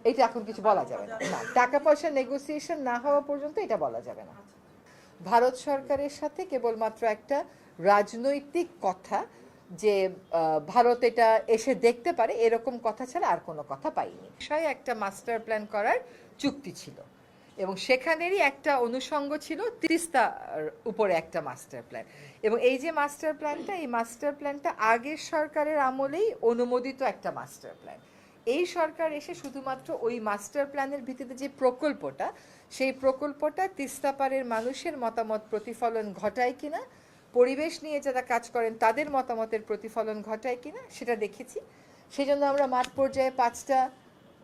এটা এখন কিছু বলা যাবে না। না, টাকা পয়সা নেগোসিয়েশন না হওয়া পর্যন্ত এটা বলা যাবে না। ভারত সরকারের সাথে কেবলমাত্র একটা রাজনৈতিক কথা যে ভারত এটা এসে দেখতে পারে এরকম কথা ছাড়া আর কোনো কথা পাইনি। বিষয়ে একটা মাস্টার প্ল্যান করার চুক্তি ছিল এবং সেখানেরই একটা অনুষঙ্গ ছিল তিস্তার উপরে একটা মাস্টার প্ল্যান। এবং এই যে মাস্টার প্ল্যানটা, এই মাস্টার প্ল্যানটা আগের সরকারের আমলেই অনুমোদিত একটা মাস্টার প্ল্যান। এই সরকার এসে শুধুমাত্র ওই মাস্টার প্ল্যানের ভিত্তিতে যে প্রকল্পটা, সেই প্রকল্পটা তিস্তা পাড়ের মানুষের মতামত প্রতিফলন ঘটায় কিনা, পরিবেশ নিয়ে যারা কাজ করেন তাদের মতামতের প্রতিফলন ঘটায় কিনা সেটা দেখেছি। সেই জন্য আমরা মাঠ পর্যায়ে 5টা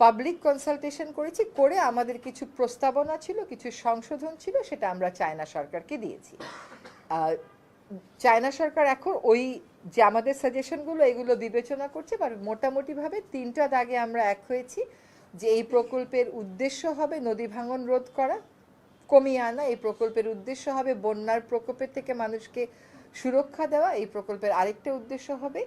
পাবলিক কনসালটেশন করেছি, করে আমাদের কিছু প্রস্তাবনা ছিল, কিছু সংশোধন ছিল, সেটা আমরা চায়না সরকারকে দিয়েছি। চায়না সরকার এখন ওই যে আমাদের সাজেশনগুলো এগুলো বিবেচনা করছে, বা মোটামুটিভাবে 3টা দাগে আমরা এক হয়েছি যে এই প্রকল্পের উদ্দেশ্য হবে নদী ভাঙন রোধ করা, কমিয়ে আনা। এই প্রকল্পের উদ্দেশ্য হবে বন্যার প্রকোপের থেকে মানুষকে সুরক্ষা দেওয়া। এই প্রকল্পের আরেকটা উদ্দেশ্য হবে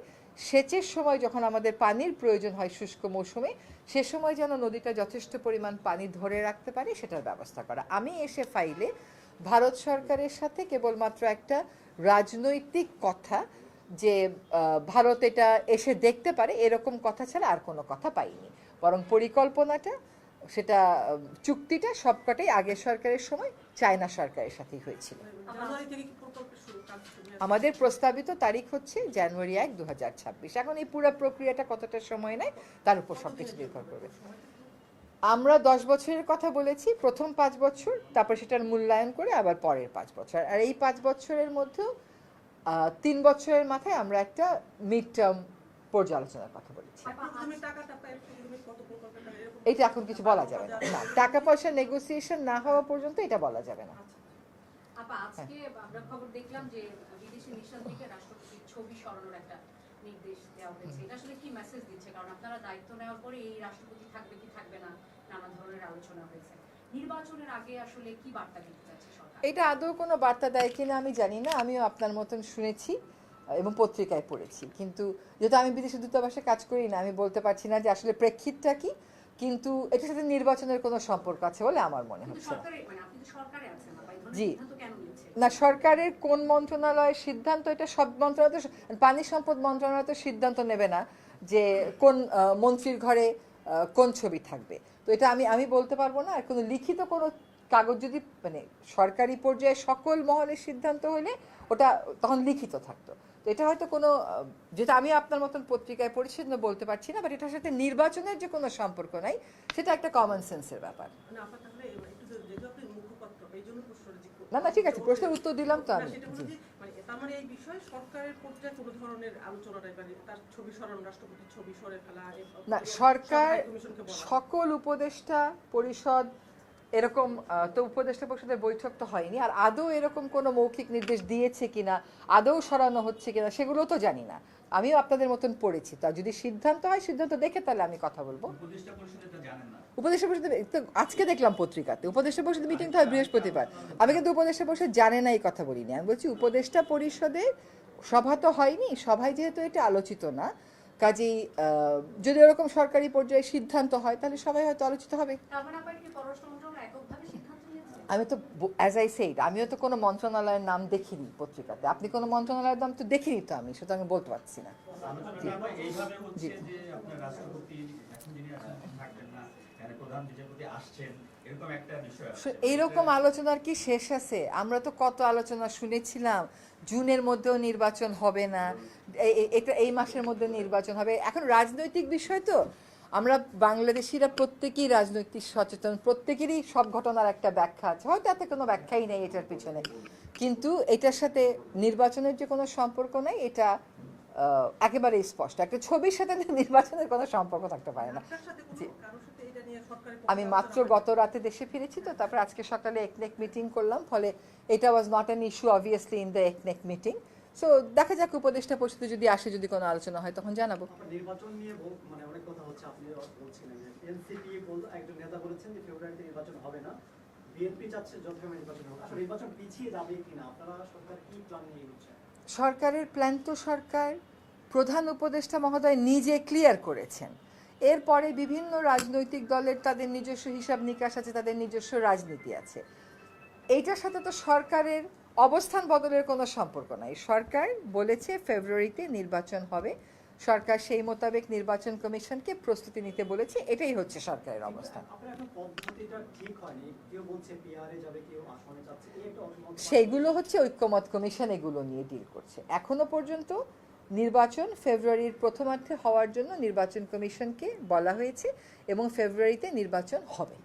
সেচের সময় যখন আমাদের পানির প্রয়োজন হয় শুষ্ক মৌসুমে, সে সময় যেন নদীটা যথেষ্ট পরিমাণ পানি ধরে রাখতে পারে সেটার ব্যবস্থা করা। আমি এসে ফাইলে ভারত সরকারের সাথে কেবলমাত্র একটা রাজনৈতিক কথা যে ভারত এটা এসে দেখতে পারে এরকম কথা ছাড়া আর কোনো কথা পাইনি। বরং পরিকল্পনাটা, সেটা চুক্তিটা সবকটাই আগের সরকারের সময় চায়না সরকারের সাথেই হয়েছিল। আমাদের প্রস্তাবিত তারিখ হচ্ছে জানুয়ারি 1, 2026। এখন এই পুরো প্রক্রিয়াটা কতটা সময় নেয় তার উপর সবকিছু নির্ভর করবে। আমরা 10 বছরের কথা বলেছি, প্রথম 5 বছর, তারপর সেটার মূল্যায়ন করে আবার পরের 5 বছর। আর এই 5 বছরের মধ্যেও 3 বছরের মাথায় আমরা একটা মিড টার্ম পর্যালোচনার কথা বলেছি। এটা এখন কিছু বলা যাবে না। না, টাকা পয়সা নেগোসিয়েশন না হওয়া পর্যন্ত এটা বলা যাবে না। আজকে আমরা খবর দেখলাম যে বিদেশি মিশন থেকে রাষ্ট্রপতির ছবি সরানোর একটা নির্দেশ দেওয়া হয়েছে। এটা আসলে কি মেসেজ দিচ্ছে? কারণ আপনারা দায়িত্ব নেওয়ার পরে এই রাষ্ট্রপতি থাকবে কি থাকবে না নানা ধরনের আলোচনা হয়েছে। নির্বাচনের আগে আসলে কি বার্তা দিতে চাচ্ছে সরকার? এটা আদৌ কোনো বার্তা দেয় কিনা আমি জানি না। আমিও আপনার মতন শুনেছি এবং পত্রিকায় পড়েছি, কিন্তু যেহেতু আমি বিদেশি দূতাবাসে কাজ করি না, আমি বলতে পারছি না যে আসলে প্রেক্ষিতটা কি। কিন্তু এটার সাথে নির্বাচনের কোনো সম্পর্ক আছে বলে আমার মনে হচ্ছে না। জি না, সরকারের কোন মন্ত্রণালয়ের সিদ্ধান্ত, এটা সব মন্ত্রণালয়, পানি সম্পদ মন্ত্রণালয় তো সিদ্ধান্ত নেবে না যে কোন মন্ত্রীর ঘরে কোন ছবি থাকবে। তো এটা আমি বলতে পারবো না। আর কোনো লিখিত কোনো কাগজ যদি মানে সরকারি পর্যায়ে সকল মহলের সিদ্ধান্ত হলে ওটা তখন লিখিত থাকতো। তো এটা হয়তো কোনো, যেটা আমি আপনার মতন পত্রিকায় পড়েছি সেজন্য বলতে পারছি না, বাট এটার সাথে নির্বাচনের যে কোনো সম্পর্ক নাই, সেটা একটা কমন সেন্সের ব্যাপার। না না, ঠিক আছে, প্রশ্নের উত্তর দিলাম তো আমি। এই বিষয়ে সরকারের পর্যায়ে কোনো ধরনের আলোচনা তার ছবি সরানো, রাষ্ট্রপতির ছবি সরে ফেলা না, সরকার সকল উপদেষ্টা পরিষদ এরকম তো উপদেষ্টা পরিষদের বৈঠক তো হয়নি। আর আদৌ এরকম কোনো মৌখিক নির্দেশ দিয়েছে কিনা, আদৌ সরানো হচ্ছে কিনা, সেগুলো তো জানি না। আমিও আপনাদের মতন পড়েছি। তা যদি সিদ্ধান্ত হয়, সিদ্ধান্ত দেখে তাহলে আমি কথা বলবো। উপদেষ্টা পরিষদে আজকে দেখলাম পত্রিকাতে উপদেষ্টা পরিষদের মিটিং তো হয় বৃহস্পতিবার। আমি কিন্তু উপদেষ্টা পরিষদ জানে না এই কথা বলিনি। আমি বলছি উপদেষ্টা পরিষদে সভা তো হয়নি, সভায় যেহেতু এটা আলোচিত না, কাজেই যদি ওরকম সরকারি পর্যায়ে সিদ্ধান্ত হয় তাহলে সবাই হয়তো আলোচিত হবে। আমি তো অ্যাজ আই সেড, আমিও তো কোনো মন্ত্রণালয়ের নাম দেখিনি পত্রিকাতে। আপনি কোনো মন্ত্রণালয়ের নাম তো দেখিনি তো, আমি সেটা আমি বলতে পারছি না। এইরকম আলোচনার কি শেষ আছে? আমরা তো কত আলোচনা শুনেছিলাম, জুনের মধ্যেও নির্বাচন হবে না, এটা এই মাসের মধ্যে নির্বাচন হবে। এখন রাজনৈতিক বিষয় তো, আমরা বাংলাদেশিরা প্রত্যেকেই রাজনৈতিক সচেতন, প্রত্যেকেরই সব ঘটনার একটা ব্যাখ্যা আছে, হয়তো এতে কোনো ব্যাখ্যাই নেই এটার পিছনে, কিন্তু এটার সাথে নির্বাচনের যে কোনো সম্পর্ক নেই, এটা একেবারেই স্পষ্ট। একটা ছবির সাথে নির্বাচনের কোনো সম্পর্ক থাকতে পারে না। আমি মাত্র গত রাতে দেশে ফিরেছি তো, তারপর আজকে সকালে একনেক মিটিং করলাম, ফলে এটা was not an issue obviously in the একনেক মিটিং। সো দেখা যাক উপদেষ্টা পরিষদে যদি আসে, যদি কোনো আলোচনা হয় তখন জানাবো। নির্বাচন নিয়ে মানে অনেক কথা হচ্ছে, আপনি বলছিলেন যে এনসিপি একজন নেতা বলেছেন যে ফেব্রুয়ারিতে নির্বাচন হবে না, বিএনপি চাচ্ছে যথাসময়ে নির্বাচন হবে। আসলে নির্বাচন পিছিয়ে যাবে কিনা, আপনারা সরকার কি প্ল্যান নিয়ে এগোচ্ছে? সরকারের প্ল্যান তো সরকার প্রধান উপদেষ্টা মহোদয় নিজে ক্লিয়ার করেছেন, এরপরে বিভিন্ন রাজনৈতিক দলের তাদের নিজস্ব হিসাব নিকাশ আছে, তাদের নিজস্ব রাজনীতি আছে। এইটার সাথে তো সরকারের অবস্থান বদলের কোনো সম্পর্ক নাই। সরকার বলেছে ফেব্রুয়ারিতে নির্বাচন হবে, সরকার সেই মোতাবেক নির্বাচন কমিশনকে প্রস্তুতি নিতে বলেছে, এটাই হচ্ছে সরকারের অবস্থান। আপনার এখন পদ্ধতিটা ঠিক হয়নি, কেউ বলছে পিআরএ যাবে, কেউ আসনে যাচ্ছে, এই একটা অভিমত। সেইগুলো হচ্ছে ঐক্যমত কমিশন এগুলো নিয়ে ডিল করছে। এখনো পর্যন্ত নির্বাচন ফেব্রুয়ারির প্রথমার্ধে হওয়ার জন্য নির্বাচন কমিশনকে বলা হয়েছে এবং ফেব্রুয়ারিতে নির্বাচন হবে।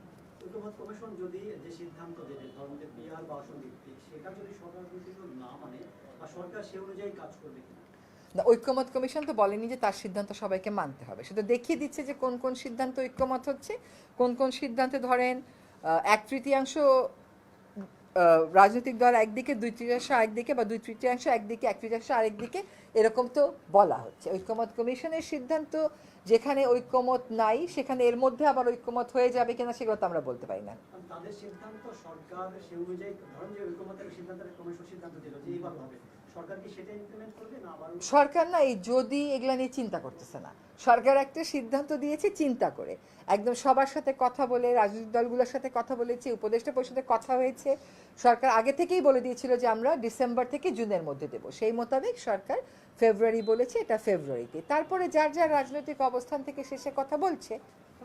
ঐক্যমত কমিশন যদি যে সিদ্ধান্ত দেবে, ধরুন যে পিআর বা আসন ভিত্তিক, সেটা যদি সরকার যদি না মানে বা সরকার সে অনুযায়ী কাজ করবে কিনা? না, ঐক্যমত কমিশন তো বলেনি যে তার সিদ্ধান্ত সবাইকে মানতে হবে, সেটা দেখিয়ে দিচ্ছে যে কোন কোন সিদ্ধান্ত ঐক্যমত হচ্ছে, কোন কোন সিদ্ধান্তে ধরেন 1/3 রাজনৈতিক দল একদিকে, 2/3 একদিকে, বা 2/3 একদিকে, 1/3 আরেকদিকে, এরকম তো বলা হচ্ছে। ঐক্যমত কমিশনের সিদ্ধান্ত যেখানে ঐক্যমত নাই সেখানে এর মধ্যে আবার ঐক্যমত হয়ে যাবে কিনা সেগুলো তো আমরা বলতে পারি না। কারণ তাদের সিদ্ধান্ত সরকার সে অনুযায়ী, ধরুন যে ঐক্যমতের সিদ্ধান্তের কমিশন সিদ্ধান্ত দিল যে এইভাবে হবে, সরকার কি সেটা ইমপ্লিমেন্ট করবে না আবার? সরকার না এই যদি এগুলা নিয়ে চিন্তা করতেছে না। সরকার একটা সিদ্ধান্ত দিয়েছে চিন্তা করে, একদম সবার সাথে কথা বলে, রাজনৈতিক দলগুলোর সাথে কথা বলেছে, উপদেষ্টা পরিষদে কথা হয়েছে। সরকার আগে থেকেই বলে দিয়েছিল যে আমরা ডিসেম্বর থেকে জুনের মধ্যে দেব, সেই মোতাবেক সরকার ফেব্রুয়ারি বলেছে, এটা ফেব্রুয়ারিতে। তারপরে যার যার রাজনৈতিক অবস্থান থেকে শেষে কথা বলছে।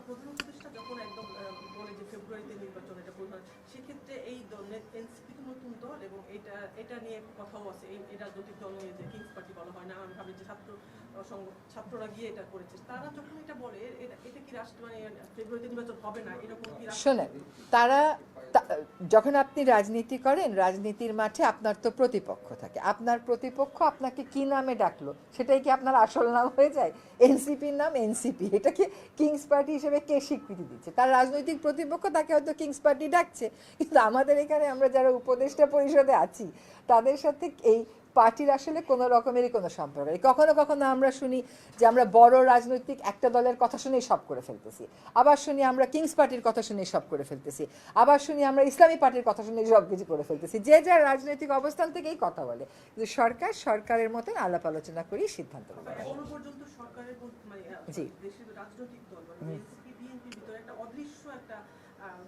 প্রধান উপদেষ্টা যখন একদম বলে যে ফেব্রুয়ারিতে নির্বাচন, এটা প্রধান, সেক্ষেত্রে এই দলের এনসিপি নতুন দল এবং এটা নিয়ে কথাও আছে, এই রাজনৈতিক দল নিয়ে যে কিংস পার্টি বলা হয় না, আমি ভাবি যে ছাত্ররা গিয়ে এটা করেছে, তারা যখন এটা বলে এটা কি রাষ্ট্র মানে ফেব্রুয়ারিতে নির্বাচন হবে না এরকম কি? শোনেন, তারা যখন আপনি রাজনীতি করেন, রাজনীতির মাঠে আপনার তো প্রতিপক্ষ থাকে, আপনার প্রতিপক্ষ আপনাকে কি নামে ডাকলো সেটাই কি আপনার আসল নাম হয়ে যায়? এনসিপির নাম এনসিপি, এটাকে কিংস পার্টি হিসেবে কে স্বীকৃতি দিচ্ছে? তার রাজনৈতিক প্রতিপক্ষ তাকে হয়তো কিংস পার্টি ডাকছে, কিন্তু আমাদের এখানে আমরা যারা উপদেষ্টা পরিষদে আছি তাদের সাথে এই পার্টির আসলে কোনো রকমেরই কোনো সম্পর্ক নেই। কখনো কখনো আমরা শুনি যে আমরা বড় রাজনৈতিক একটা দলের কথা শুনেই সব করে ফেলতেছি, আবার শুনি আমরা কিংস পার্টির কথা শুনেই সব করে ফেলতেছি, আবার শুনি আমরা ইসলামী পার্টির কথা শুনেই সব কিছু করে ফেলতেছি। যে যার রাজনৈতিক অবস্থান থেকেই কথা বলে, কিন্তু সরকার সরকারের মতন আলাপ আলোচনা করেই সিদ্ধান্ত নেবে। এখনো পর্যন্ত সরকারের মানে জি। দেশের রাজনৈতিক দল এনসিপি বিএনপির ভিতরে একটা অদৃশ্য একটা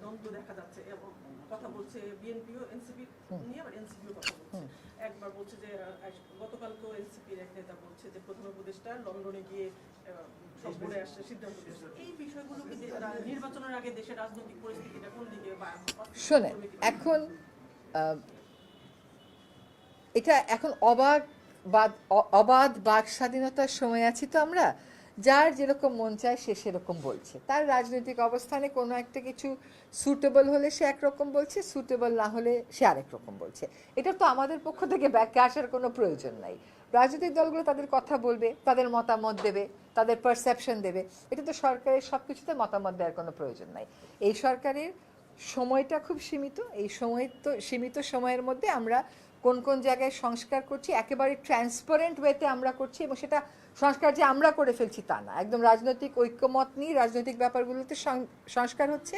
দ্বন্দ্ব দেখা যাচ্ছে এবং কথা বলছে বিএনপিও এনসিপি নিয়ে, আবার এনসিপিও কথা বলছে। একবার বলছে যে গতকালকেও এনসিপির এক নেতা বলছে যে প্রধান উপদেষ্টা লন্ডনে গিয়ে সব বলে আসছে, সিদ্ধান্ত দিয়েছে। এই বিষয়গুলো কি নির্বাচনের আগে দেশের রাজনৈতিক পরিস্থিতিটা কোন দিকে বা শোনেন, এখন এটা এখন অবাধ বাক স্বাধীনতার সময় আছি তো আমরা, যার যেরকম মন চায় সে সেরকম বলছে। তার রাজনৈতিক অবস্থানে কোনো একটা কিছু সুটেবল হলে সে একরকম বলছে, সুটেবল না হলে সে আরেক রকম বলছে। এটা তো আমাদের পক্ষ থেকে ব্যাখ্যা আসার কোনো প্রয়োজন নাই। রাজনৈতিক দলগুলো তাদের কথা বলবে, তাদের মতামত দেবে, তাদের পারসেপশন দেবে। এটা তো সরকারের সব কিছুতে মতামত দেওয়ার কোনো প্রয়োজন নাই। এই সরকারের সময়টা খুব সীমিত, এই সীমিত সময়ের মধ্যে আমরা কোন কোন জায়গায় সংস্কার করছি একেবারে ট্রান্সপারেন্ট ওয়েতে আমরা করছি, এবং সেটা সংস্কার যে আমরা করে ফেলছি তা না, একদম রাজনৈতিক ঐক্যমত নিয়ে রাজনৈতিক ব্যাপারগুলোতে সংস্কার হচ্ছে।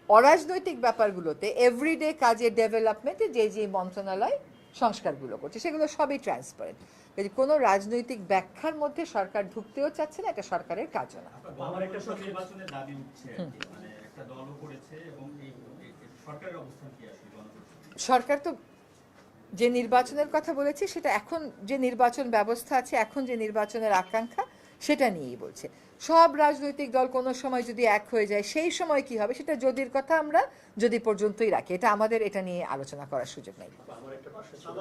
অরাজনৈতিক ব্যাপারগুলোতে এভরিডে কাজের ডেভেলপমেন্টে যে যে মন্ত্রণালয় সংস্কারগুলো করছে সেগুলো সবই ট্রান্সপারেন্ট। কোনো রাজনৈতিক ব্যাখ্যার মধ্যে সরকার ঢুকতেও চাচ্ছে না, এটা সরকারের কাজও না। আমার একটা নির্বাচনের দাবি উঠছে, মানে একটা দলও করেছে, এবং এই সরকারের অবস্থান কি আসলে? সরকার তো যে নির্বাচনের কথা বলেছে সেটা এখন যে নির্বাচন ব্যবস্থা আছে, এখন যে নির্বাচনের আকাঙ্ক্ষা সেটা নিয়েই বলছে। সব রাজনৈতিক দল কোনো সময় যদি এক হয়ে যায় সেই সময় কি হবে সেটা যদির কথা আমরা যদি পর্যন্তই রাখি, এটা আমাদের এটা নিয়ে আলোচনা করার সুযোগ নেই। আমার একটা প্রশ্ন ছিল,